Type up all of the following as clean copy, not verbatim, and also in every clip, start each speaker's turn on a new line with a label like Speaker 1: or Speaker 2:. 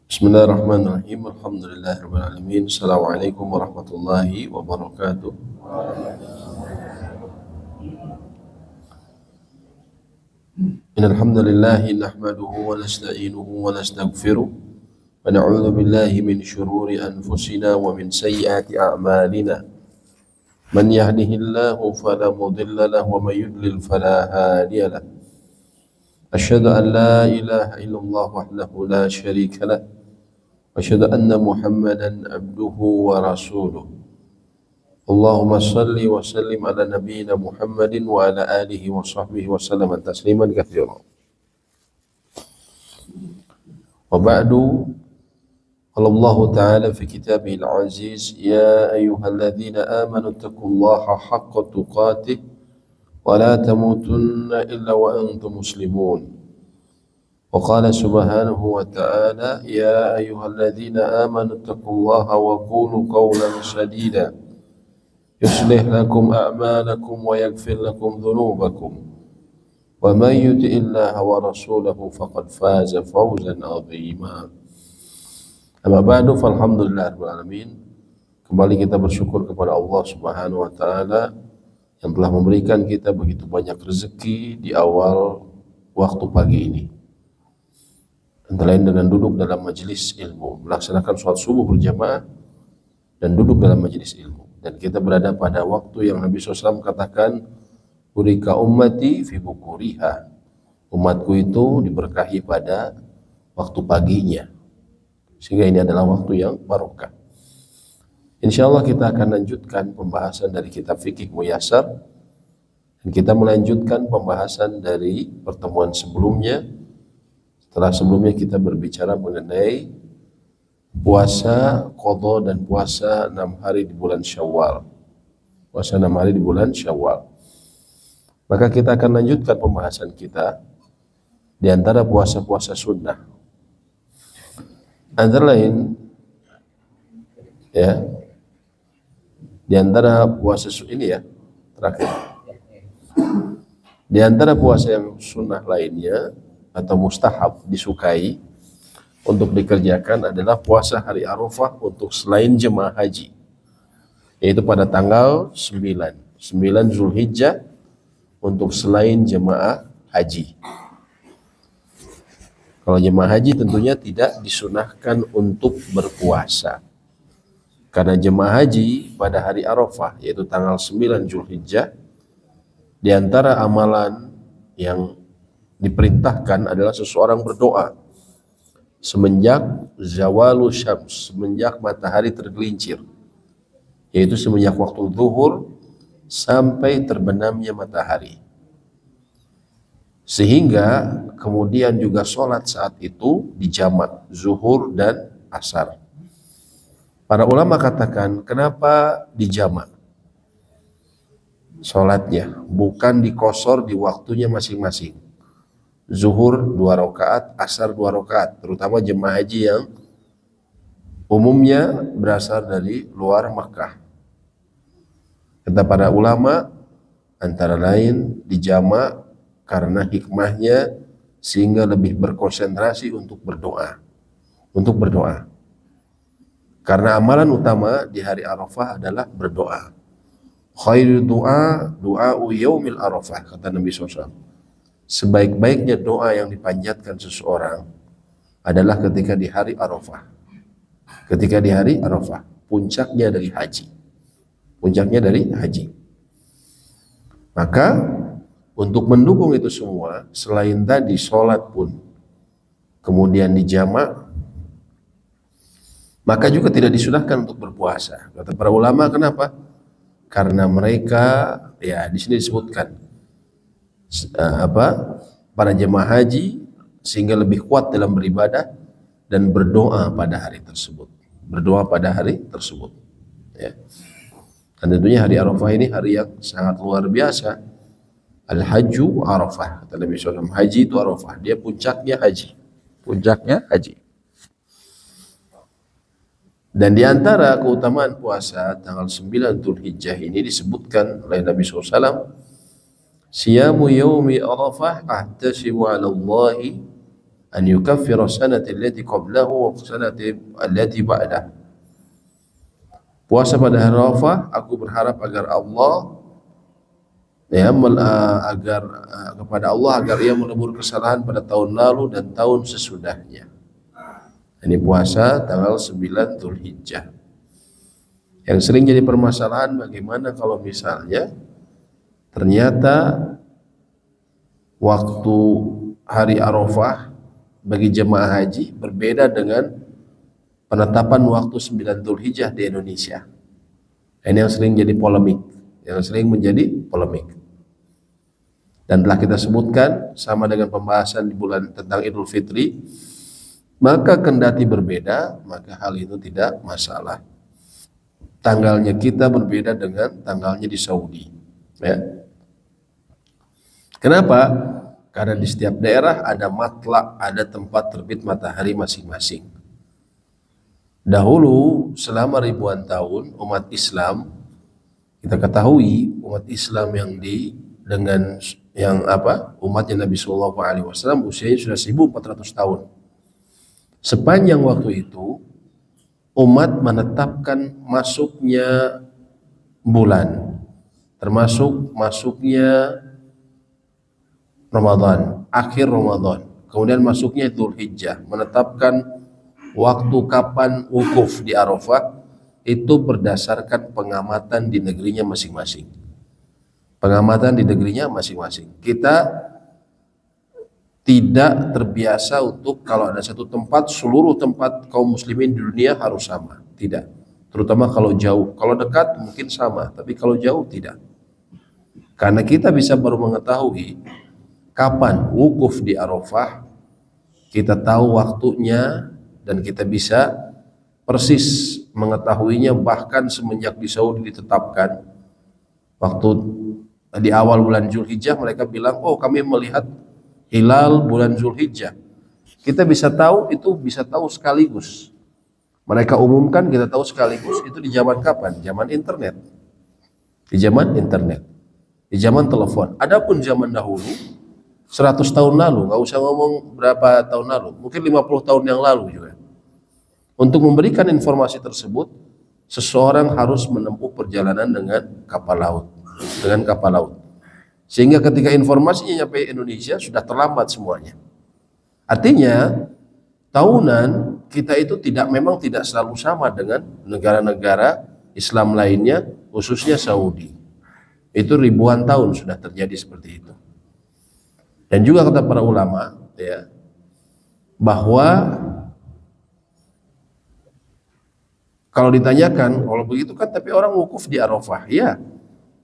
Speaker 1: Bismillahirrahmanirrahim. Alhamdulillahirabbil alamin. Assalamualaikum warahmatullahi wabarakatuh. Innal hamdalillah nahmaduhu wa nasta'inuhu wa nastaghfiruh wa na'udzu billahi min shururi anfusina wa min sayyiati a'malina. Man yahdihillahu fala mudilla lahu wa may yudlil fala hadiya lahu. Asyhadu an la ilaha illallah wahdahu la syarika lahu wa asyhadu anna Muhammadan abduhu wa rasuluh. Allahumma salli wa sallim ala nabiyyina Muhammadin wa ala alihi wa sahbihi wa sallam tasliman katsiran. Wa ba'du, qala Allah ta'ala fi kitabihil aziz, ya ayyuhalladzina amanu taqullaha haqqa tuqatih wa la tamutunna illa wa antum muslimun. Wa qala subhanahu wa ta'ala, ya ayyuhalladzina amanu taqullaha wa qulu qawlan sadida yuslih lakum a'malakum wa yaghfir lakum dhunubakum wa man yuti'illaha wa rasulahu faqad faza fawzan 'azima. Amma ba'du, falhamdulillahirabbil alamin. Kembali kita bersyukur kepada Allah Subhanahu wa taala yang telah memberikan kita begitu banyak rezeki di awal waktu pagi ini, antara lain dengan duduk dalam majelis ilmu, melaksanakan sholat subuh berjamaah dan duduk dalam majelis ilmu. Dan kita berada pada waktu yang Nabi SAW katakan, burika ummati fi bukuriha, umatku itu diberkahi pada waktu paginya, sehingga ini adalah waktu yang barokah. Insyaallah kita akan lanjutkan pembahasan dari kitab Fikih Muyassar, dan kita melanjutkan pembahasan dari pertemuan sebelumnya. Setelah sebelumnya kita berbicara mengenai puasa qadha dan puasa 6 hari di bulan Syawal. Puasa 6 hari di bulan Syawal. Maka kita akan lanjutkan pembahasan kita di antara puasa-puasa sunnah. Antara lain ya, di antara puasa ini ya, terakhir. Di antara puasa yang sunnah lainnya atau mustahab, disukai untuk dikerjakan adalah puasa hari Arafah untuk selain jemaah haji, yaitu pada tanggal 9 Zulhijjah untuk selain jemaah haji. Kalau jemaah haji tentunya tidak disunahkan untuk berpuasa, karena jemaah haji pada hari Arafah yaitu tanggal 9 Zulhijjah, di antara amalan yang diperintahkan adalah seseorang berdoa semenjak zawalu syams, semenjak matahari tergelincir, yaitu semenjak waktu zuhur sampai terbenamnya matahari, sehingga kemudian juga sholat saat itu dijamak zuhur dan asar. Para ulama katakan, kenapa dijamak sholatnya, bukan dikosor di waktunya masing-masing. Zuhur 2 rakaat, asar 2 rakaat, terutama jemaah haji yang umumnya berasal dari luar Makkah. Kata para ulama, antara lain dijamak karena hikmahnya sehingga lebih berkonsentrasi untuk berdoa. Karena amalan utama di hari Arafah adalah berdoa. Khairu du'a du'a'u yaumil Arafah, kata Nabi SAW. Sebaik-baiknya doa yang dipanjatkan seseorang adalah ketika di hari Arafah. Ketika di hari Arafah, puncaknya dari haji. Maka untuk mendukung itu semua, selain tadi sholat pun kemudian dijamak, maka juga tidak disunahkan untuk berpuasa. Kata para ulama, kenapa? Karena mereka, ya di sini disebutkan para jemaah haji sehingga lebih kuat dalam beribadah dan berdoa pada hari tersebut. Ya. Dan tentunya hari Arafah ini hari yang sangat luar biasa. Al-Hajju Arafah, kata Nabi SAW. Haji itu Arafah, dia puncaknya haji. Dan di antara keutamaan puasa tanggal 9 Dzulhijjah ini disebutkan oleh Nabi SAW, siyamu yaumi Arafah ahtasibu 'ala Allahi an yukaffira sanati allati qablahu wa sanati allati ba'dah. Puasa pada hari Arafah, aku berharap agar Allah kepada Allah agar ia menebur kesalahan pada tahun lalu dan tahun sesudahnya. Ini puasa tanggal 9 Dzulhijjah. Yang sering jadi permasalahan, bagaimana kalau misalnya ternyata waktu hari Arafah bagi jemaah haji berbeda dengan penetapan waktu 9 Dzulhijjah di Indonesia. Ini yang sering jadi polemik, Dan telah kita sebutkan sama dengan pembahasan di bulan tentang Idul Fitri, maka kendati berbeda, maka hal itu tidak masalah. Tanggalnya kita berbeda dengan tanggalnya di Saudi, ya. Kenapa? Karena di setiap daerah ada matlak, ada tempat terbit matahari masing-masing. Dahulu selama ribuan tahun umat Islam, kita ketahui umat Islam umatnya Nabi Shallallahu Alaihi Wasallam usianya sudah 1400 tahun. Sepanjang waktu itu umat menetapkan masuknya bulan, termasuk masuknya Ramadan, akhir Ramadan, kemudian masuknya Dzulhijjah, menetapkan waktu kapan wukuf di Arafah itu berdasarkan pengamatan di negerinya masing-masing. Kita tidak terbiasa untuk kalau ada satu tempat, seluruh tempat kaum muslimin di dunia harus sama. Tidak. Terutama kalau jauh. Kalau dekat mungkin sama, tapi kalau jauh tidak. Karena kita bisa baru mengetahui kapan wukuf di Arafah, kita tahu waktunya, dan kita bisa persis mengetahuinya bahkan semenjak di Saudi ditetapkan. Waktu di awal bulan Dzulhijjah mereka bilang, oh kami melihat hilal bulan Dzulhijjah. Kita bisa tahu, itu bisa tahu sekaligus. Mereka umumkan, kita tahu sekaligus. Itu di zaman kapan? Zaman internet. Di zaman telepon. Adapun zaman dahulu 100 tahun lalu, nggak usah ngomong berapa tahun lalu, mungkin 50 tahun yang lalu juga. Untuk memberikan informasi tersebut, seseorang harus menempuh perjalanan dengan kapal laut. Sehingga ketika informasinya nyampe Indonesia sudah terlambat semuanya. Artinya, tahunan kita itu memang tidak selalu sama dengan negara-negara Islam lainnya, khususnya Saudi. Itu ribuan tahun sudah terjadi seperti itu. Dan juga kata para ulama, ya, bahwa kalau ditanyakan, kalau begitu kan tapi orang wukuf di Arafah. Ya,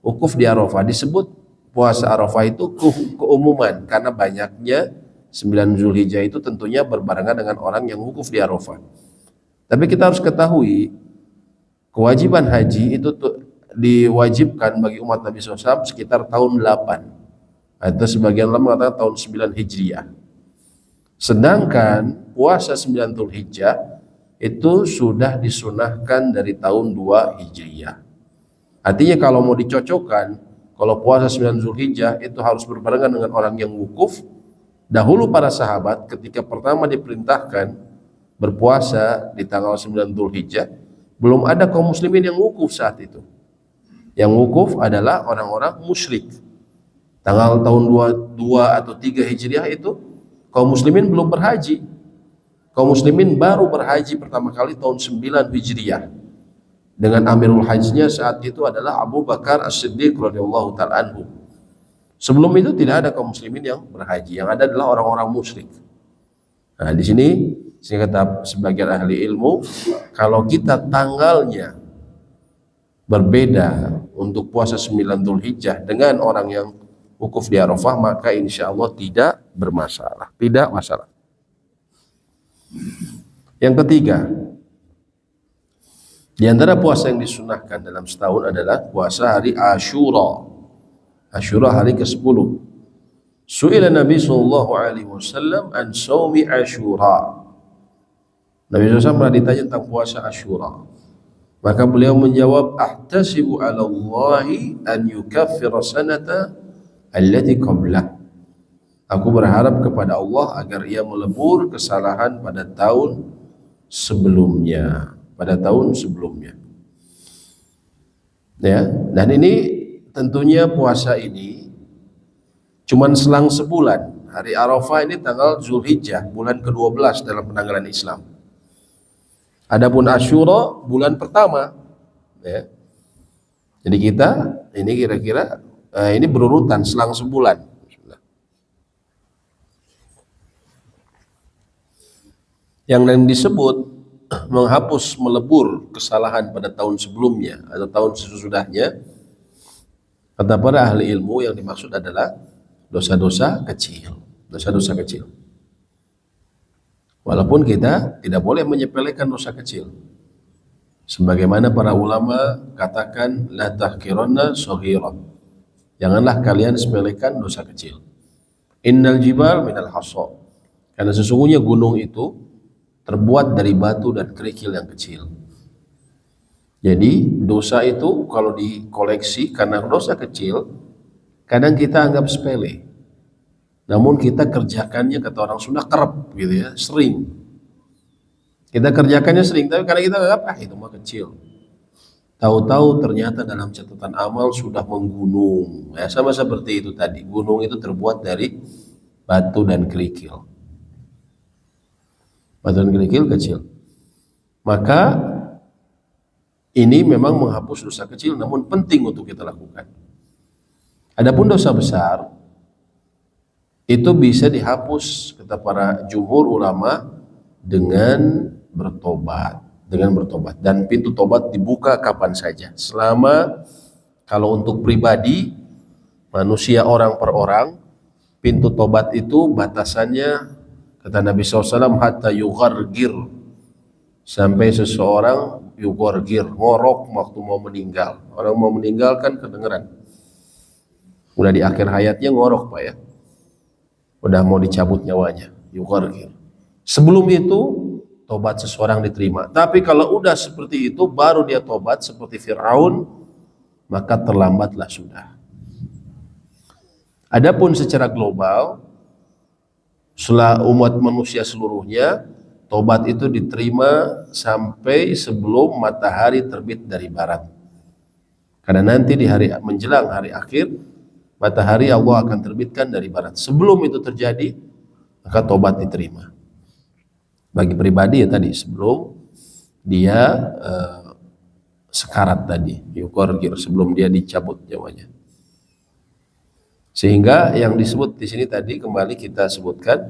Speaker 1: wukuf di Arafah disebut puasa Arafah itu keumuman karena banyaknya 9 Dzulhijjah itu tentunya berbarengan dengan orang yang wukuf di Arafah. Tapi kita harus ketahui kewajiban haji itu diwajibkan bagi umat Nabi SAW sekitar tahun 8 atau sebagian ulama mengatakan tahun 9 Hijriah. Sedangkan puasa 9 Dzulhijjah itu sudah disunahkan dari tahun 2 Hijriah. Artinya kalau mau dicocokkan, kalau puasa 9 Dzulhijjah itu harus berbarengan dengan orang yang wukuf. Dahulu para sahabat ketika pertama diperintahkan berpuasa di tanggal 9 Dzulhijjah, belum ada kaum muslimin yang wukuf saat itu. Yang wukuf adalah orang-orang musyrik. Tanggal tahun 2 atau 3 Hijriah itu kaum muslimin belum berhaji. Kaum muslimin baru berhaji pertama kali tahun 9 Hijriah. Dengan amirul hajnya saat itu adalah Abu Bakar As-Siddiq radhiyallahu ta'ala anhu. Sebelum itu tidak ada kaum muslimin yang berhaji, yang ada adalah orang-orang musyrik. Nah, di sini saya kata sebagian ahli ilmu, kalau kita tanggalnya berbeda untuk puasa 9 Dzulhijjah dengan orang yang wukuf di Arafah, maka insya Allah tidak bermasalah, tidak masalah. Yang ketiga, di antara puasa yang disunahkan dalam setahun adalah puasa hari Asyura. Asyura hari ke-10. Su'ila Nabi sallallahu alaihi wasallam an shaumi Asyura. Nabi SAW pernah ditanya tentang puasa Asyura. Maka beliau menjawab, ahtasibu 'ala Allahi an yukaffira sanata allati qablah. Aku berharap kepada Allah agar ia melebur kesalahan pada tahun sebelumnya, ya. Dan ini tentunya puasa ini cuman selang sebulan. Hari Arafah ini tanggal Zulhijjah, bulan ke-12 dalam penanggalan Islam. Adapun Asyura bulan pertama, ya. Jadi kita ini kira-kira ini berurutan selang sebulan. Yang disebut menghapus melebur kesalahan pada tahun sebelumnya atau tahun sesudahnya, kata para ahli ilmu yang dimaksud adalah dosa-dosa kecil. Dosa-dosa kecil. Walaupun kita tidak boleh menyepelekan dosa kecil. Sebagaimana para ulama katakan la tahqiranna shaghira. Janganlah kalian sepelekan dosa kecil. Innal jibal minal hasa. Karena sesungguhnya gunung itu terbuat dari batu dan kerikil yang kecil. Jadi dosa itu kalau dikoleksi karena dosa kecil, kadang kita anggap sepele. Namun kita kerjakannya, kata orang Sunda, kerep gitu ya, sering. Kita kerjakannya sering, tapi karena kita anggap itu mah kecil. Tahu-tahu ternyata dalam catatan amal sudah menggunung. Ya, sama seperti itu tadi. Gunung itu terbuat dari batu dan kerikil. Batu dan kerikil kecil. Maka ini memang menghapus dosa kecil, namun penting untuk kita lakukan. Adapun dosa besar itu bisa dihapus, kata para jumhur ulama, dengan bertobat. Dan pintu tobat dibuka kapan saja. Selama kalau untuk pribadi, manusia orang per orang, pintu tobat itu batasannya, kata Nabi SAW, hatta yughargir, sampai seseorang yughargir, ngorok waktu mau meninggal. Orang mau meninggal kan kedengeran, udah di akhir hayatnya ngorok Pak ya, udah mau dicabut nyawanya, yughargir. Sebelum itu tobat seseorang diterima. Tapi kalau udah seperti itu baru dia tobat seperti Fir'aun, maka terlambatlah sudah. Adapun secara global, setelah umat manusia seluruhnya, tobat itu diterima sampai sebelum matahari terbit dari barat. Karena nanti di hari menjelang hari akhir, matahari Allah akan terbitkan dari barat. Sebelum itu terjadi, maka tobat diterima. Bagi pribadi ya tadi, sebelum dia sekarat tadi, yukorgir, sebelum dia dicabut nyawanya. Sehingga yang disebut di sini tadi, kembali kita sebutkan,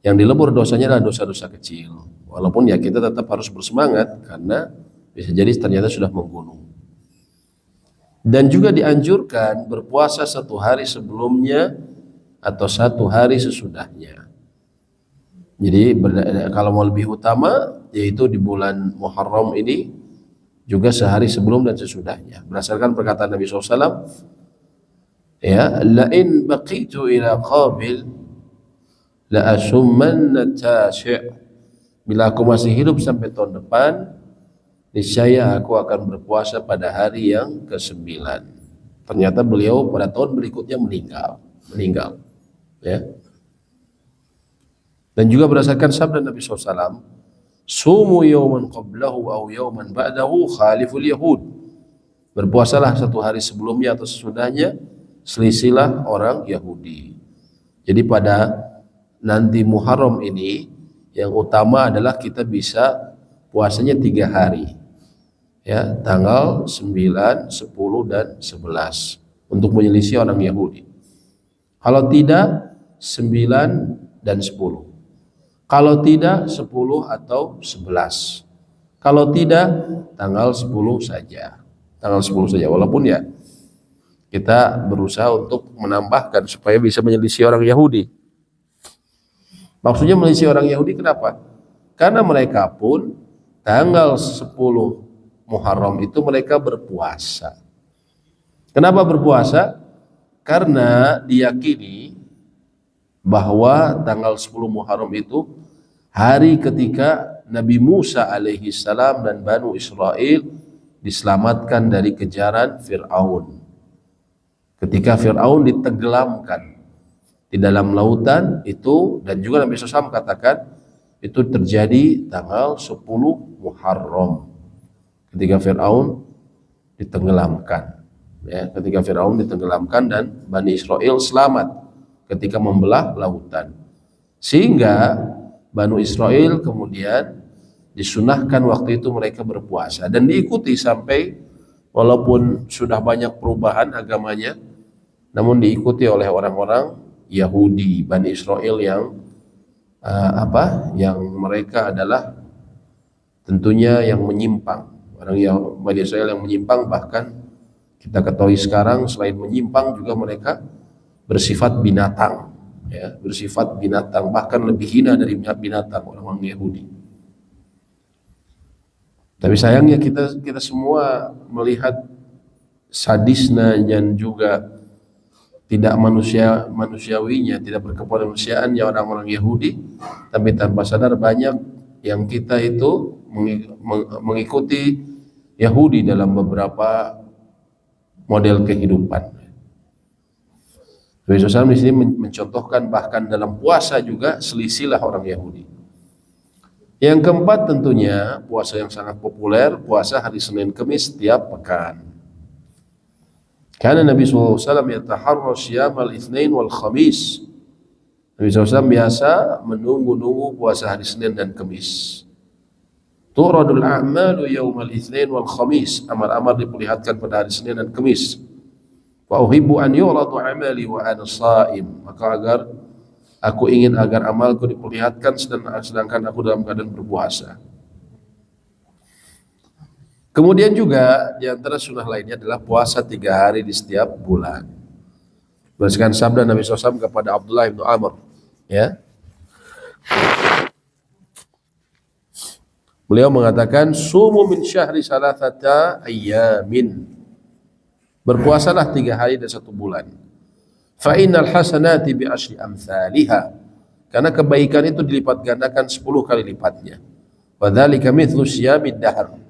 Speaker 1: yang dilebur dosanya adalah dosa-dosa kecil. Walaupun ya kita tetap harus bersemangat, karena bisa jadi ternyata sudah menggunung. Dan juga dianjurkan berpuasa 1 hari sebelumnya atau 1 hari sesudahnya. Jadi kalau mau lebih utama, yaitu di bulan Muharram ini juga sehari sebelum dan sesudahnya. Berdasarkan perkataan Nabi SAW, ya, la'in baqitu ila qabil la asummanna tashi'. Bila aku masih hidup sampai tahun depan, niscaya aku akan berpuasa pada hari yang ke-9. Ternyata beliau pada tahun berikutnya meninggal, ya. Dan juga berdasarkan sabda Nabi SAW, sumu yawman qablahu aw yawman ba'dahu khaliful yahud. Berpuasalah 1 hari sebelumnya atau sesudahnya, selisilah orang Yahudi. Jadi pada nanti Muharram ini, yang utama adalah kita bisa puasanya 3 hari. Ya, tanggal 9, 10, dan 11 untuk menyelisih orang Yahudi. Kalau tidak 9 dan 10. Kalau tidak 10 atau 11. Kalau tidak tanggal 10 saja. Tanggal 10 saja, walaupun ya kita berusaha untuk menambahkan supaya bisa menyelisih orang Yahudi. Maksudnya menyelisih orang Yahudi kenapa? Karena mereka pun tanggal 10 Muharram itu mereka berpuasa. Kenapa berpuasa? Karena diyakini bahwa tanggal 10 Muharram itu hari ketika Nabi Musa alaihi salam dan Banu Israel diselamatkan dari kejaran Fir'aun. Ketika Fir'aun ditenggelamkan di dalam lautan itu, dan juga Nabi SAW katakan itu terjadi tanggal 10 Muharram ketika Fir'aun ditenggelamkan. Ya, ketika Fir'aun ditenggelamkan dan Bani Israel selamat ketika membelah lautan. Sehingga Bani Israel kemudian disunahkan waktu itu mereka berpuasa dan diikuti sampai walaupun sudah banyak perubahan agamanya, namun diikuti oleh orang-orang Yahudi, Bani Israel yang yang mereka adalah tentunya yang menyimpang. Orang yang Bani Israel yang menyimpang, bahkan kita ketahui sekarang selain menyimpang juga mereka bersifat binatang, ya, bersifat binatang, bahkan lebih hina dari binatang orang-orang Yahudi. Tapi sayangnya kita semua melihat sadisnya dan juga tidak manusiawinya, tidak berkemanusiaannya orang-orang Yahudi, tapi tanpa sadar banyak yang kita itu mengikuti Yahudi dalam beberapa model kehidupan. Nabi SAW di sini mencontohkan bahkan dalam puasa juga selisihlah orang Yahudi. Yang keempat tentunya puasa yang sangat populer, puasa hari Senin Kamis setiap pekan. Karena Nabi SAW yataharra syiyam al-itsnain wal khamis. Nabi SAW biasa menunggu puasa hari Senin dan Kamis. Turadul a'malu yaumal itsnain wal khamis. Amal-amal diperlihatkan pada hari Senin dan Kamis. Wa uhibbu an yuradu amali wa ana shaim. Maka aku ingin agar amalku diperlihatkan sedangkan aku dalam keadaan berpuasa. Kemudian juga di antara sunnah lainnya adalah puasa 3 hari di setiap bulan. Berdasarkan sabda Nabi SAW kepada Abdullah bin Amr, ya. Beliau mengatakan, "Sumu min syahri salasata ayyamin." Berpuasalah 3 hari dan 1 bulan. Fa innal hasanati bi asyri amsalihha. Karena kebaikan itu dilipat gandakan 10 kali lipatnya. Wa dzalika mithlu syiyamid dahr.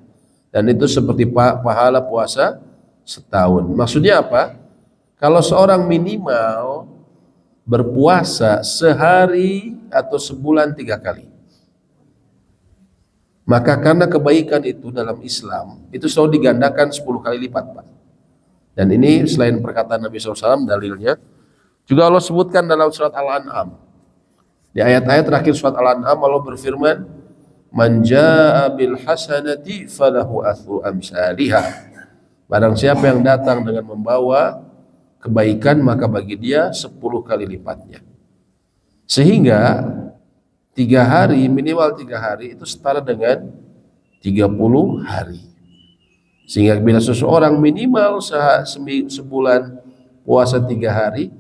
Speaker 1: Dan itu seperti pahala puasa setahun. Maksudnya apa? Kalau seorang minimal berpuasa sehari atau sebulan 3 kali, maka karena kebaikan itu dalam Islam itu selalu digandakan 10 kali lipat, Pak. Dan ini selain perkataan Nabi SAW, dalilnya juga Allah sebutkan dalam surat Al-An'am. Di ayat-ayat terakhir surat Al-An'am Allah berfirman, "Man jaa'a bil hasanati falahu athru amsalihha." Barang siapa yang datang dengan membawa kebaikan maka bagi dia 10 kali lipatnya. Sehingga 3 hari, minimal 3 hari itu setara dengan 30 hari. Sehingga bila seseorang minimal sebulan puasa 3 hari,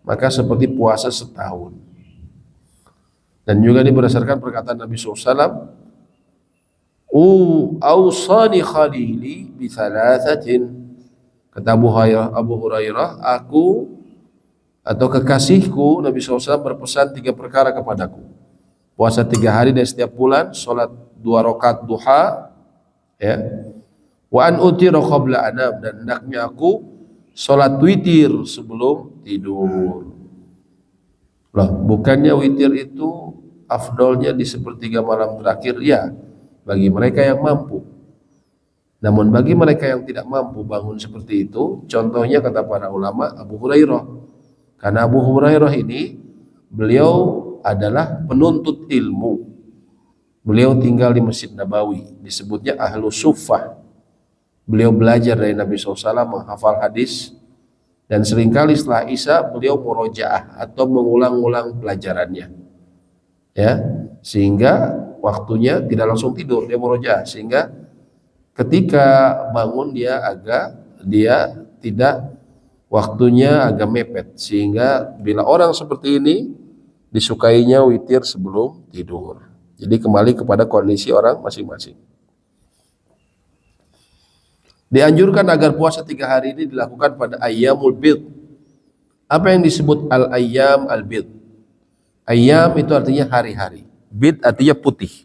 Speaker 1: maka seperti puasa setahun. Dan juga ini berdasarkan perkataan Nabi SAW, "Ausani khalili bi thalathatin." Kata Abu Hurairah, aku atau kekasihku Nabi SAW berpesan 3 perkara kepadaku. Puasa 3 hari dari setiap bulan, sholat 2 rakaat duha, ya. Wa an utira qabla anam, dan hendaknya aku sholat witir sebelum tidur. Loh, bukannya witir itu afdolnya di sepertiga malam terakhir? Ya, bagi mereka yang mampu. Namun bagi mereka yang tidak mampu bangun seperti itu, contohnya kata para ulama Abu Hurairah. Karena Abu Hurairah ini beliau adalah penuntut ilmu. Beliau tinggal di Masjid Nabawi, disebutnya Ahlu Suffah. Beliau belajar dari Nabi SAW, menghafal hadis, dan seringkali setelah Isya beliau murojaah atau mengulang-ulang pelajarannya, ya, sehingga waktunya tidak langsung tidur, dia murojaah, sehingga ketika bangun dia tidak waktunya agak mepet, sehingga bila orang seperti ini disukainya witir sebelum tidur. Jadi kembali kepada kondisi orang masing-masing. Dianjurkan agar puasa 3 hari ini dilakukan pada ayyamul bid. Apa yang disebut al-ayyam al-bid? Ayyam itu artinya hari-hari, bid artinya putih.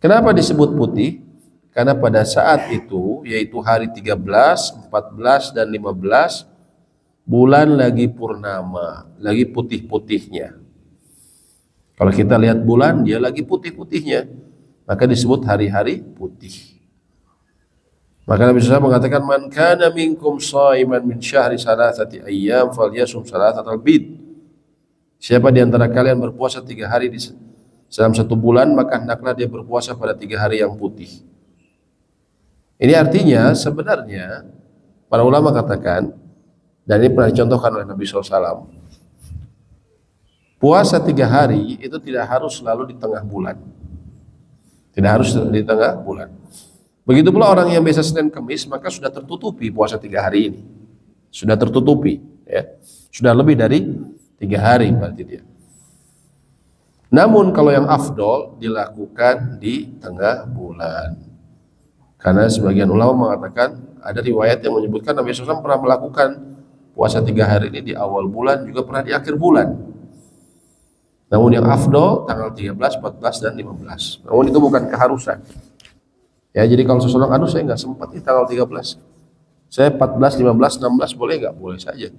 Speaker 1: Kenapa disebut putih? Karena pada saat itu, yaitu hari 13, 14, dan 15, bulan lagi purnama, lagi putih-putihnya. Kalau kita lihat bulan, dia lagi putih-putihnya, maka disebut hari-hari putih. Maka Nabi SAW mengatakan, man kana minkum shaiman min syahri salasati ayyam falyasum salasatal bid. Siapa di antara kalian berpuasa 3 hari dalam 1 bulan, maka hendaklah dia berpuasa pada 3 hari yang putih. Ini artinya sebenarnya para ulama katakan, dan ini pernah dicontohkan oleh Nabi SAW, puasa 3 hari itu tidak harus selalu di tengah bulan. Tidak harus di tengah bulan. Begitu pula orang yang biasa Senin Kemis, maka sudah tertutupi puasa 3 hari ini. Sudah tertutupi, ya. Sudah lebih dari 3 hari berarti dia. Namun kalau yang afdol dilakukan di tengah bulan. Karena sebagian ulama mengatakan, ada riwayat yang menyebutkan Nabi SAW pernah melakukan puasa 3 hari ini di awal bulan, juga pernah di akhir bulan. Namun yang afdol tanggal 13, 14, dan 15. Namun itu bukan keharusan. Ya, jadi kalau seseorang, aduh saya nggak sempat di tanggal 13, saya 14, 15, 16 boleh nggak? Boleh saja.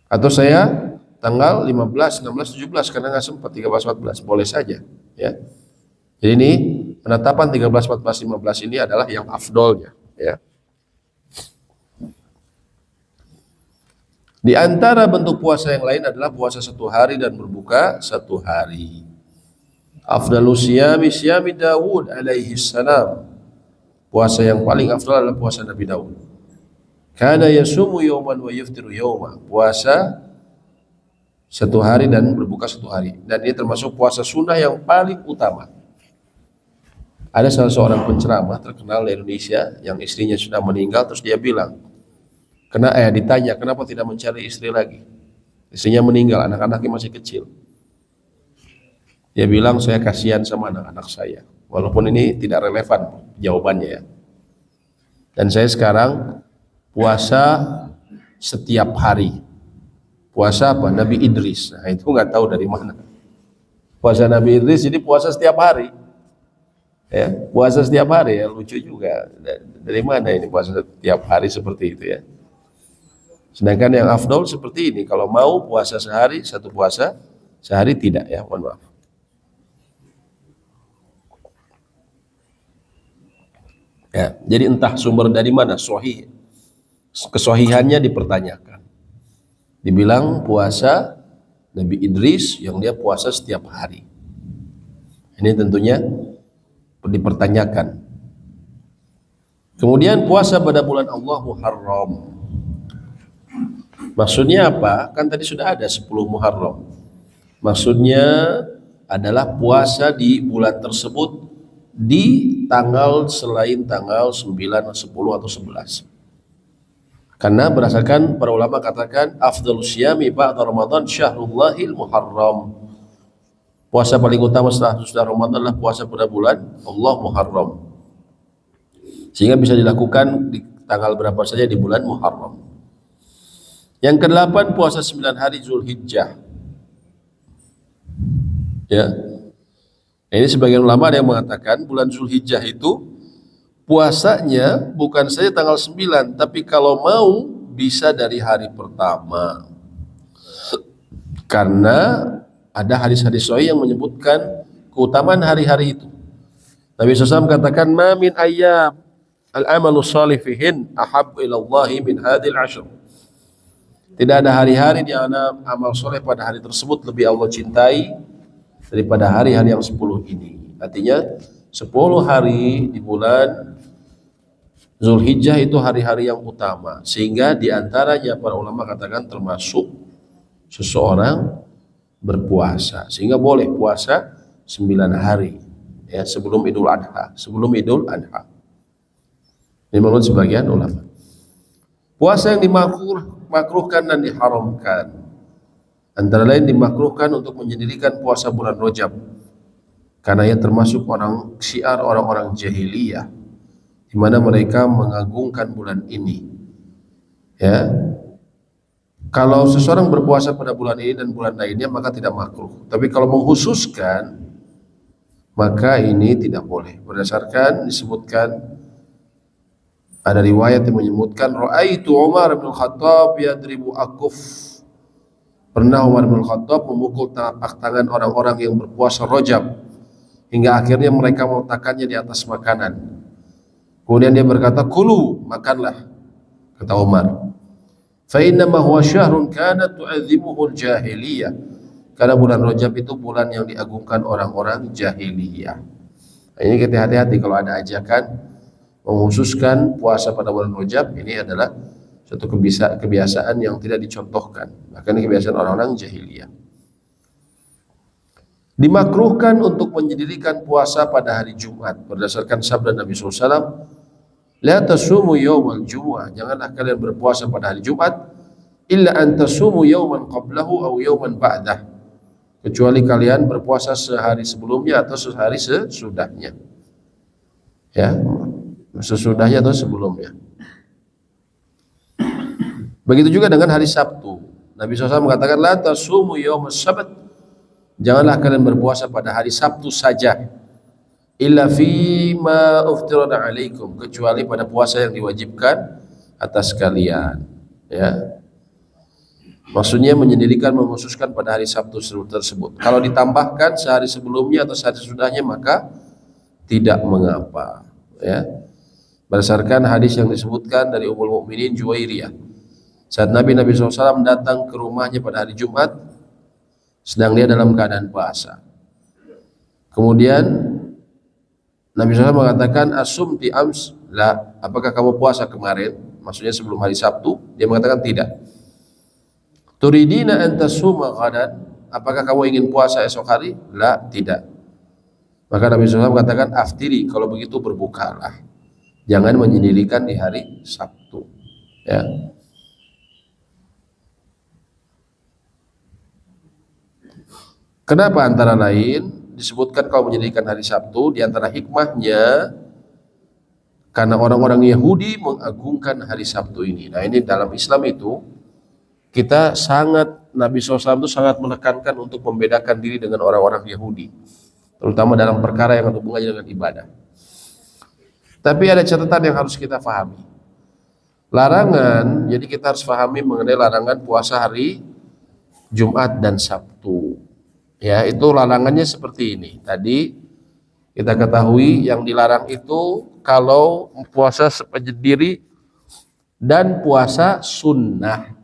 Speaker 1: Atau saya tanggal 15, 16, 17 karena nggak sempat 13, 14, boleh saja. Ya. Jadi ini penetapan 13, 14, 15 ini adalah yang afdolnya. Ya. Di antara bentuk puasa yang lain adalah puasa 1 hari dan berbuka 1 hari. Afdalus siyami siyami Dawud alaihi salam. Puasa yang paling afdal adalah puasa Nabi Daud. Kana yasumu yawman wa yuftiru yawma. Puasa 1 hari dan berbuka 1 hari. Dan ini termasuk puasa sunnah yang paling utama. Ada salah seorang penceramah terkenal di Indonesia yang istrinya sudah meninggal, terus dia bilang, ditanya kenapa tidak mencari istri lagi. Istrinya meninggal, anak-anaknya masih kecil. Dia bilang, saya kasihan sama anak-anak saya. Walaupun ini tidak relevan jawabannya ya. Dan saya sekarang puasa setiap hari. Puasa apa? Nabi Idris. Nah itu nggak tahu dari mana. Puasa Nabi Idris jadi puasa setiap hari. Ya, puasa setiap hari ya, lucu juga. Dari mana ini puasa setiap hari seperti itu ya? Sedangkan yang afdol seperti ini, kalau mau puasa sehari, 1 puasa, sehari tidak ya, mohon maaf. Ya, jadi entah sumber dari mana, sahih. Kesahihannya dipertanyakan. Dibilang puasa Nabi Idris yang dia puasa setiap hari. Ini tentunya dipertanyakan. Kemudian puasa pada bulan Allah Muharram. Maksudnya apa? Kan tadi sudah ada 10 Muharram. Maksudnya adalah puasa di bulan tersebut di tanggal selain tanggal 9, 10 atau 11. Karena berdasarkan para ulama katakan afdhalus syiyami ba'da Ramadan syahrullahil Muharram. Puasa paling utama setelah Ramadan adalah puasa pada bulan Allah Muharram. Sehingga bisa dilakukan di tanggal berapa saja di bulan Muharram. Yang ke-8 puasa 9 hari Zulhijjah. Ya. Ini sebagian ulama ada yang mengatakan bulan Zulhijjah itu puasanya bukan saja tanggal 9, tapi kalau mau bisa dari hari pertama. Karena ada hadis-hadis sahih yang menyebutkan keutamaan hari-hari itu. Nabi SAW katakan, "Ma min ayyam al-amalu salih fihin ahab ila Allahi min hadhil ashr." Tidak ada hari-hari di mana amal soleh pada hari tersebut lebih Allah cintai daripada hari-hari yang 10 ini. Artinya 10 hari di bulan Zulhijjah itu hari-hari yang utama. Sehingga diantaranya para ulama katakan termasuk seseorang berpuasa, sehingga boleh puasa 9 hari ya, sebelum Idul Adha. Ini menurut sebagian ulama. Puasa yang dimakruhkan dan diharamkan, antara lain dimakruhkan untuk menyendirikan puasa bulan Rajab, karena ia termasuk syiar orang-orang jahiliyah, di mana mereka mengagungkan bulan ini. Ya, kalau seseorang berpuasa pada bulan ini dan bulan lainnya maka tidak makruh. Tapi kalau menghususkan maka ini tidak boleh. Berdasarkan disebutkan Ada riwayat yang menyebutkan Ra'aitu Umar bin Khattab yadribu akuf. Pernah Umar bin Khattab memukul telapak tangan orang-orang yang berpuasa Rajab hingga akhirnya mereka meletakkannya di atas makanan. Kemudian dia berkata, "Kulu, makanlah," kata Umar. Fa innama huwa syahrun kanat tu'azzimuhu al-jahiliyah. Karena bulan Rajab itu bulan yang diagungkan orang-orang jahiliyah. Nah, ini kita hati-hati kalau ada ajakan menghususkan puasa pada bulan Rajab, ini adalah suatu kebiasaan yang tidak dicontohkan, bahkan kebiasaan orang-orang jahiliyah. Dimakruhkan untuk menyendirikan puasa pada hari Jumat berdasarkan sabda Nabi SAW, la tasumu yawmal jumu'ah, janganlah kalian berpuasa pada hari Jumat, illa an tasumu yawman qablahu aw yawman ba'dah, kecuali kalian berpuasa sehari sebelumnya atau sehari sesudahnya. Ya, sesudahnya atau sebelumnya. Begitu juga dengan hari Sabtu. Nabi SAW mengatakan, la tasumu yawmas sabt, janganlah kalian berpuasa pada hari Sabtu saja, illa fima uftirada alaikum, kecuali pada puasa yang diwajibkan atas kalian. Ya, maksudnya menyendirikan, mengkhususkan pada hari Sabtu tersebut. Kalau ditambahkan sehari sebelumnya atau sehari sesudahnya maka tidak mengapa. Ya, berdasarkan hadis yang disebutkan dari Ummul Mukminin Juwairiyah, saat Nabi SAW datang ke rumahnya pada hari Jumat, sedang dia dalam keadaan puasa. Kemudian Nabi SAW mengatakan, asumti ams, la, apakah kamu puasa kemarin? Maksudnya sebelum hari Sabtu. Dia mengatakan tidak. Turidina antasuma ghadan, apakah kamu ingin puasa esok hari? La, tidak. Maka Nabi SAW mengatakan, aftiri, kalau begitu berbukalah, jangan menyendirikan di hari Sabtu. Ya. Kenapa antara lain disebutkan kalau menyendirikan hari Sabtu? Di antara hikmahnya, karena orang-orang Yahudi mengagungkan hari Sabtu ini. Nah, ini dalam Islam itu kita sangat, Nabi SAW itu sangat menekankan untuk membedakan diri dengan orang-orang Yahudi, terutama dalam perkara yang berhubungan dengan ibadah. Tapi ada catatan yang harus kita pahami. Larangan, jadi kita harus pahami mengenai larangan puasa hari Jumat dan Sabtu. Ya, itu larangannya seperti ini. Tadi kita ketahui yang dilarang itu kalau puasa sendiri dan puasa sunnah.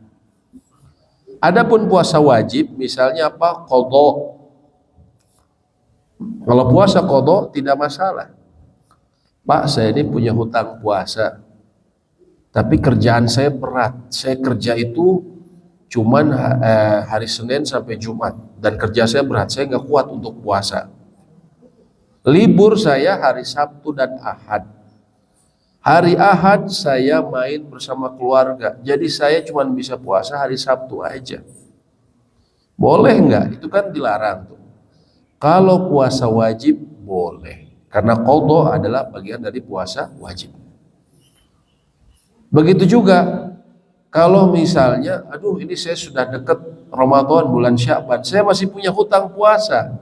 Speaker 1: Adapun puasa wajib, misalnya apa? Qadha. Kalau puasa qadha tidak masalah. Pak, saya ini punya hutang puasa, tapi kerjaan saya berat. Saya kerja itu cuman hari Senin sampai Jumat, dan kerja saya berat, saya nggak kuat untuk puasa. Libur saya hari Sabtu dan Ahad. Hari Ahad saya main bersama keluarga, jadi saya cuma bisa puasa hari Sabtu aja. Boleh nggak? Itu kan dilarang tuh. Kalau puasa wajib boleh, karena qadha adalah bagian dari puasa wajib. Begitu juga kalau misalnya, aduh ini saya sudah dekat Ramadan, bulan Sya'ban, saya masih punya hutang puasa,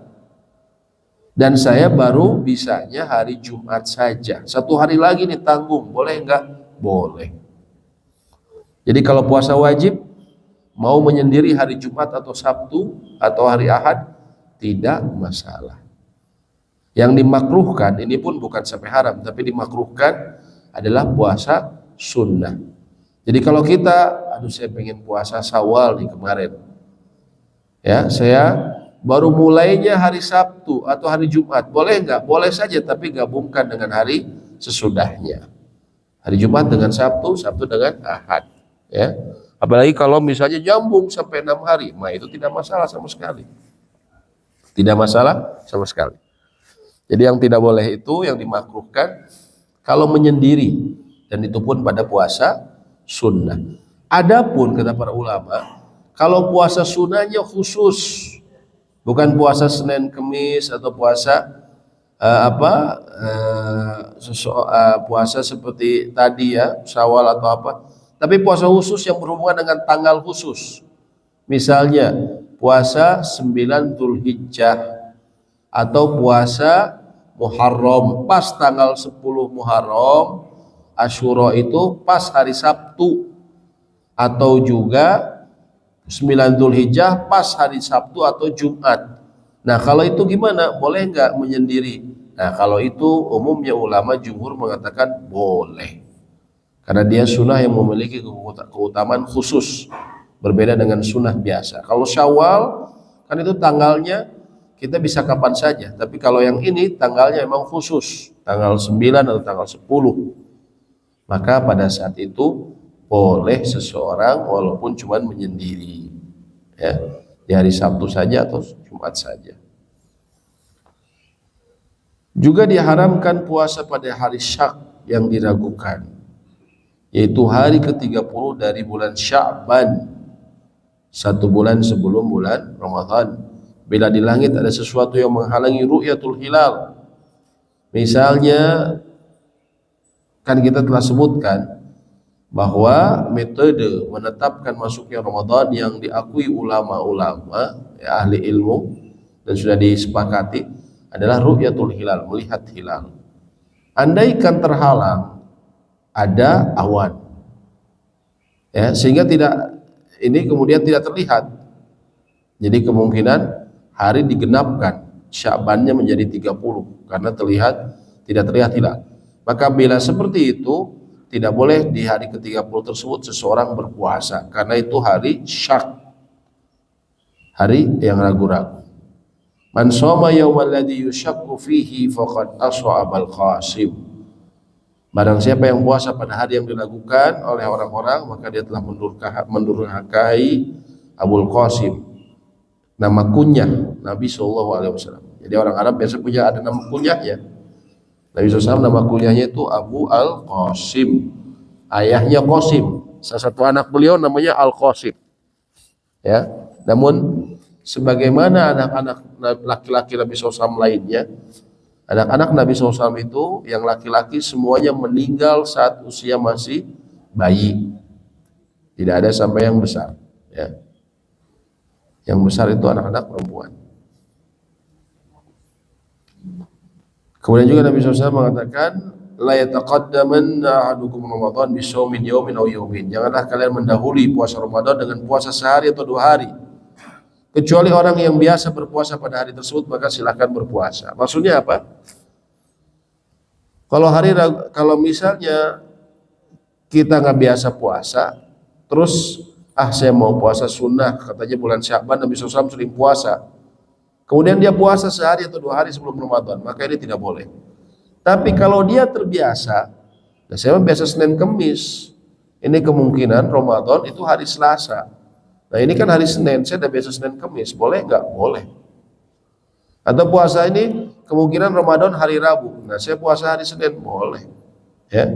Speaker 1: dan saya baru bisanya hari Jumat saja, satu hari lagi nih tanggung, boleh enggak? Boleh. Jadi kalau puasa wajib, mau menyendiri hari Jumat atau Sabtu atau hari Ahad, tidak masalah. Yang dimakruhkan, ini pun bukan sampai haram, tapi dimakruhkan adalah puasa sunnah. Jadi kalau kita, aduh saya pengen puasa Syawal nih kemarin, ya saya baru mulainya hari Sabtu atau hari Jumat, boleh nggak? Boleh saja, tapi gabungkan dengan hari sesudahnya. Hari Jumat dengan Sabtu, Sabtu dengan Ahad. Ya, apalagi kalau misalnya nyambung sampai 6 hari, nah itu tidak masalah sama sekali. Tidak masalah sama sekali. Jadi yang tidak boleh itu, yang dimakruhkan kalau menyendiri, dan itu pun pada puasa sunnah. Adapun kata para ulama, kalau puasa sunnahnya khusus, bukan puasa Senin Kemis atau puasa puasa seperti tadi ya, Syawal atau apa, tapi puasa khusus yang berhubungan dengan tanggal khusus. Misalnya puasa 9 Dzulhijjah atau puasa Muharram pas tanggal 10 Muharram, Asyura itu pas hari Sabtu, atau juga 9 Dzulhijjah pas hari Sabtu atau Jumat. Nah kalau itu gimana? Boleh nggak menyendiri? Nah kalau itu umumnya ulama jumhur mengatakan boleh, karena dia sunnah yang memiliki keutamaan khusus, berbeda dengan sunnah biasa. Kalau Syawal kan itu tanggalnya kita bisa kapan saja, tapi kalau yang ini tanggalnya memang khusus, tanggal 9 atau tanggal 10. Maka pada saat itu boleh seseorang walaupun cuma menyendiri, ya, di hari Sabtu saja atau Jumat saja. Juga diharamkan puasa pada hari Syak yang diragukan, yaitu hari ke-30 dari bulan Sya'ban, 1 bulan sebelum bulan Ramadan. Bila di langit ada sesuatu yang menghalangi ru'yatul hilal, misalnya kan kita telah sebutkan bahwa metode menetapkan masuknya Ramadan yang diakui ulama-ulama, ya, ahli ilmu, dan sudah disepakati adalah ru'yatul hilal, melihat hilal. Andaikan terhalang ada awan, ya, sehingga ini kemudian tidak terlihat, jadi kemungkinan hari digenapkan, Sya'bannya menjadi 30 karena tidak terlihat hilal. Maka bila seperti itu, tidak boleh di hari ke-30 tersebut seseorang berpuasa, karena itu hari Syak, hari yang ragu-ragu. Man shoma yawmal ladzi yusyakku fihi faqad asha'abal qasim. Barang siapa yang puasa pada hari yang diragukan oleh orang-orang, maka dia telah mendurhakai Abul Qasim, nama kunyah Nabi SAW. Jadi orang Arab biasa punya ada nama kunyahnya. Nabi SAW nama kunyahnya itu Abu Al-Qasim, ayahnya Qasim, salah satu anak beliau namanya Al-Qasim, ya. Namun sebagaimana anak-anak laki-laki Nabi SAW lainnya, anak-anak Nabi SAW itu yang laki-laki semuanya meninggal saat usia masih bayi, tidak ada sampai yang besar, ya. Yang besar itu anak-anak perempuan. Kemudian juga Nabi SAW mengatakan, la yataqaddamanna ahadukum Ramadan bisaumin yaumin aw yaumin. Janganlah kalian mendahului puasa Ramadan dengan puasa sehari atau 2 hari. Kecuali orang yang biasa berpuasa pada hari tersebut, maka silakan berpuasa. Maksudnya apa? Kalau misalnya kita nggak biasa puasa, terus saya mau puasa sunnah, katanya bulan Sya'ban Nabi SAW sering puasa, kemudian dia puasa sehari atau 2 hari sebelum Ramadan, maka ini tidak boleh. Tapi kalau dia terbiasa, nah saya biasa Senin Kemis, ini kemungkinan Ramadan itu hari Selasa. Nah ini kan hari Senin, saya udah biasa Senin Kemis, boleh nggak? Boleh. Atau puasa ini kemungkinan Ramadan hari Rabu, nah saya puasa hari Senin, boleh, ya,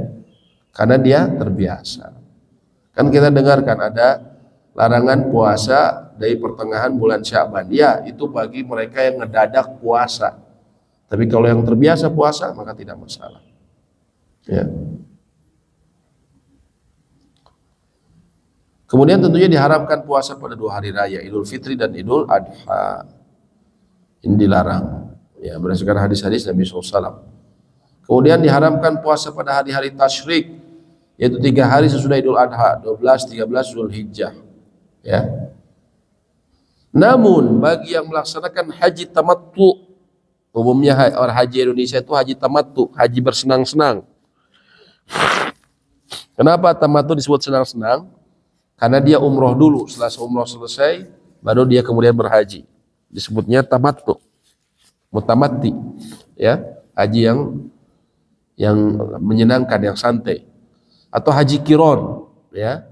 Speaker 1: karena dia terbiasa. Kan kita dengarkan ada larangan puasa dari pertengahan bulan Sya'ban, ya itu bagi mereka yang ngedadak puasa. Tapi kalau yang terbiasa puasa maka tidak masalah, ya. Kemudian tentunya diharamkan puasa pada 2 hari raya, Idul Fitri dan Idul Adha. Ini dilarang, ya, berdasarkan hadis-hadis Nabi SAW. Kemudian diharamkan puasa pada hari-hari tasyrik, yaitu 3 hari sesudah Idul Adha, 12, 13 Dzulhijjah, ya. Namun bagi yang melaksanakan haji tamattu, umumnya orang haji Indonesia itu haji tamattu, haji bersenang-senang. Kenapa tamattu disebut senang-senang? Karena dia umroh dulu, setelah umroh selesai baru dia kemudian berhaji. Disebutnya tamattu, mutamatti, ya, haji yang menyenangkan, yang santai. Atau haji kiron, ya.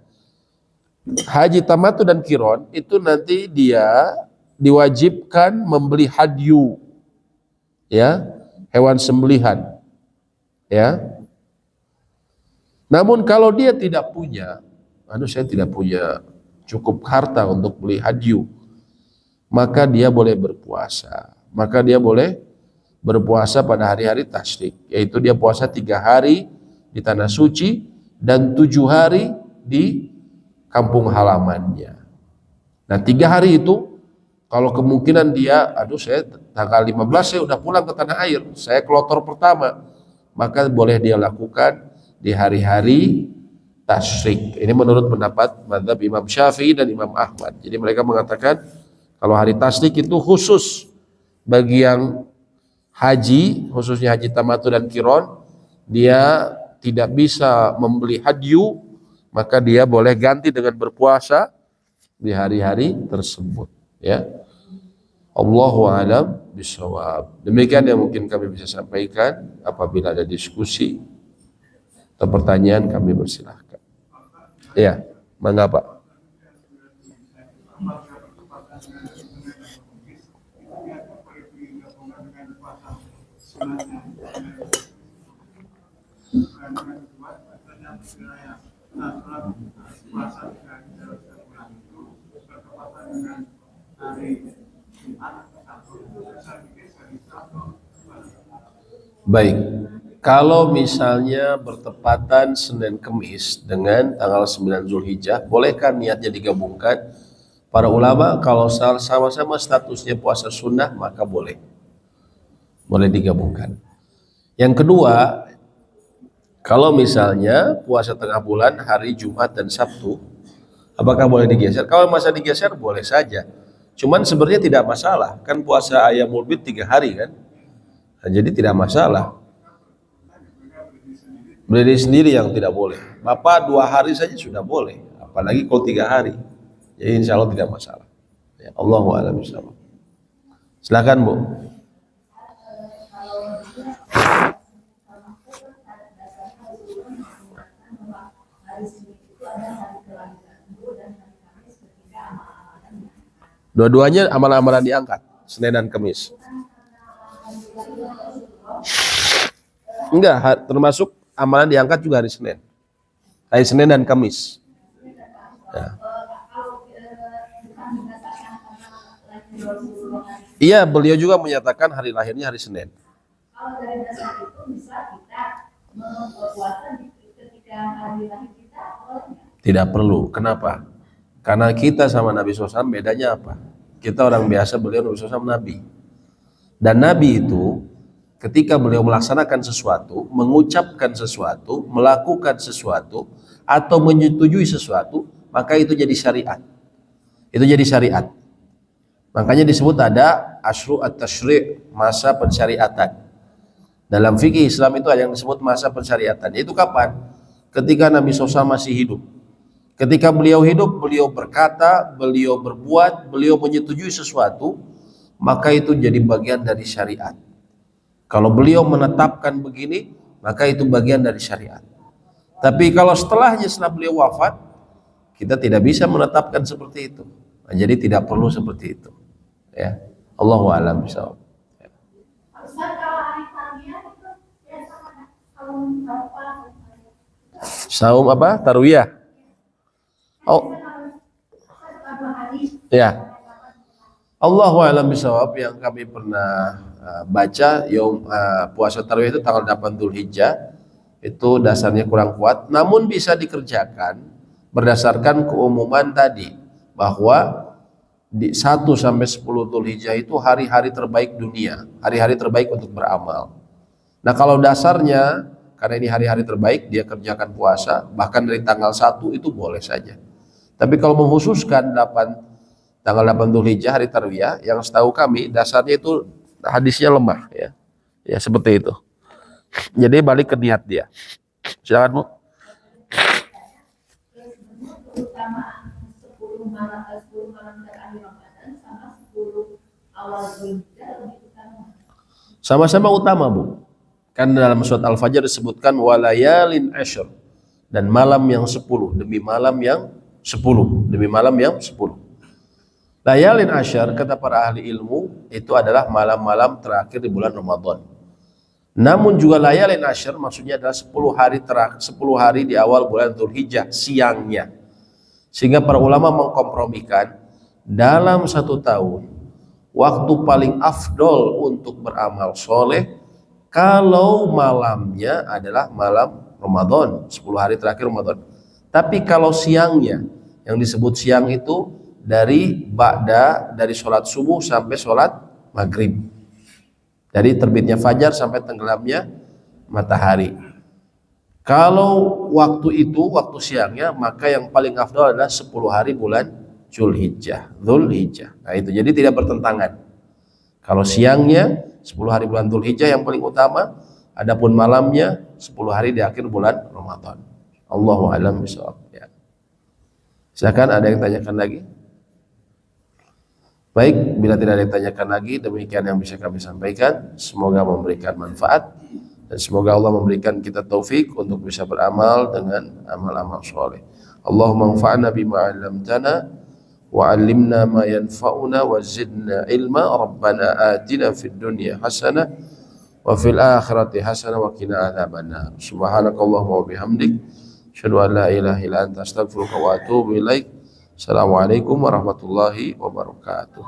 Speaker 1: Haji tamattu dan kiron itu nanti dia diwajibkan membeli hadyu, ya, hewan sembelihan, ya. Namun kalau dia tidak punya, saya tidak punya cukup harta untuk beli hadyu, maka dia boleh berpuasa. Maka dia boleh berpuasa pada hari-hari tasyrik, yaitu dia puasa 3 hari di tanah suci dan 7 hari di kampung halamannya. Nah 3 hari itu kalau kemungkinan dia, saya tanggal 15 saya udah pulang ke tanah air, saya kloter pertama, maka boleh dia lakukan di hari-hari tasyrik. Ini menurut pendapat mazhab Imam Syafi'i dan Imam Ahmad. Jadi mereka mengatakan kalau hari tasyrik itu khusus bagi yang haji, khususnya haji tamattu dan qiron, dia tidak bisa membeli hadyu, maka dia boleh ganti dengan berpuasa di hari-hari tersebut, ya. Allahu a'lam bishawab. Demikian yang mungkin kami bisa sampaikan. Apabila ada diskusi atau pertanyaan, kami persilahkan. Ya, mangga Pak. Baik, kalau misalnya bertepatan Senin Kemis dengan tanggal 9 Zulhijjah, bolehkah niatnya digabungkan? Para ulama kalau sama-sama statusnya puasa sunnah, maka boleh digabungkan. Yang kedua, kalau misalnya puasa tengah bulan hari Jumat dan Sabtu, apakah boleh digeser? Kalau masa digeser boleh saja. Cuman sebenarnya tidak masalah, kan puasa Ayyamul Bid 3 hari kan? Nah, jadi tidak masalah. Berdiri sendiri yang tidak boleh. Bapak 2 hari saja sudah boleh, apalagi kalau 3 hari. Jadi insya Allah tidak masalah. Ya, Allahu a'lam bishawab. Silakan Bu. Dua-duanya amalan-amalan diangkat, Senin dan Kamis. Enggak, termasuk amalan diangkat juga hari Senin. Hari Senin dan Kamis. Ya. Iya, beliau juga menyatakan hari lahirnya hari Senin. Kalau dari dasar itu bisa kita berpuasa ketika hari lahir kita? Tidak perlu. Kenapa? Karena kita sama Nabi SAW bedanya apa? Kita orang biasa, beliau Nabi SAW Nabi. Dan Nabi itu ketika beliau melaksanakan sesuatu, mengucapkan sesuatu, melakukan sesuatu, atau menyetujui sesuatu, maka itu jadi syariat. Itu jadi syariat. Makanya disebut ada asyru at-tasyri', masa pensyariatan. Dalam fikih Islam itu ada yang disebut masa pensyariatan. Itu kapan? Ketika Nabi SAW masih hidup. Ketika beliau hidup, beliau berkata, beliau berbuat, beliau menyetujui sesuatu, maka itu jadi bagian dari syariat. Kalau beliau menetapkan begini, maka itu bagian dari syariat. Tapi kalau setelahnya, setelah beliau wafat, kita tidak bisa menetapkan seperti itu. Nah, jadi tidak perlu seperti itu. Ya, Allahu a'lam bishawab. Ya. Saum apa? Tarwiyah. Oh, ya. Allahu a'lam bishawab. Yang kami pernah baca, puasa tarawih itu tanggal 8 Dzulhijjah, itu dasarnya kurang kuat, namun bisa dikerjakan berdasarkan keumuman tadi bahwa di 1 sampai 10 Dzulhijjah itu hari-hari terbaik dunia, hari-hari terbaik untuk beramal. Nah, kalau dasarnya karena ini hari-hari terbaik, dia kerjakan puasa bahkan dari tanggal 1 itu boleh saja. Tapi kalau mengkhususkan tanggal 8 Dzulhijjah hari tarwiyah, yang setahu kami dasarnya itu hadisnya lemah, ya. Ya seperti itu. Jadi balik ke niat dia. Silakan Bu. Sama-sama utama Bu. Kan dalam surat Al-Fajr disebutkan walayalin asyr, dan malam yang 10 demi malam yang 10 demi malam yang 10. Layalin asyar kata para ahli ilmu itu adalah malam-malam terakhir di bulan Ramadan. Namun juga layalin asyar maksudnya adalah 10 hari terakhir, 10 hari di awal bulan Dzulhijjah siangnya. Sehingga para ulama mengkompromikan dalam 1 tahun waktu paling afdol untuk beramal soleh kalau malamnya adalah malam Ramadan, 10 hari terakhir Ramadan. Tapi kalau siangnya, yang disebut siang itu dari sholat subuh sampai sholat maghrib, dari terbitnya fajar sampai tenggelamnya matahari. Kalau waktu itu, waktu siangnya, maka yang paling afdal adalah 10 hari bulan Zulhijjah. Nah itu, jadi tidak bertentangan. Kalau siangnya 10 hari bulan Zulhijjah yang paling utama, adapun malamnya 10 hari di akhir bulan Ramadan. Allahu a'lam bishawab. Ya. Silakan, ada yang tanyakan lagi? Baik, bila tidak ada yang tanyakan lagi, demikian yang bisa kami sampaikan. Semoga memberikan manfaat dan semoga Allah memberikan kita taufik untuk bisa beramal dengan amal-amal soleh. Allahumma anfa'na bima 'allamtana wa 'allimna ma yanfa'una wa zidna ilma. Rabbana atina fid dunya hasanah wa fil akhirati hasanah wa qina adzabannar. Subhanakallahumma wa bihamdik, asyhadu an la ilaha illa anta, astaghfiruka wa atubu ilaik. Assalamualaikum warahmatullahi wabarakatuh.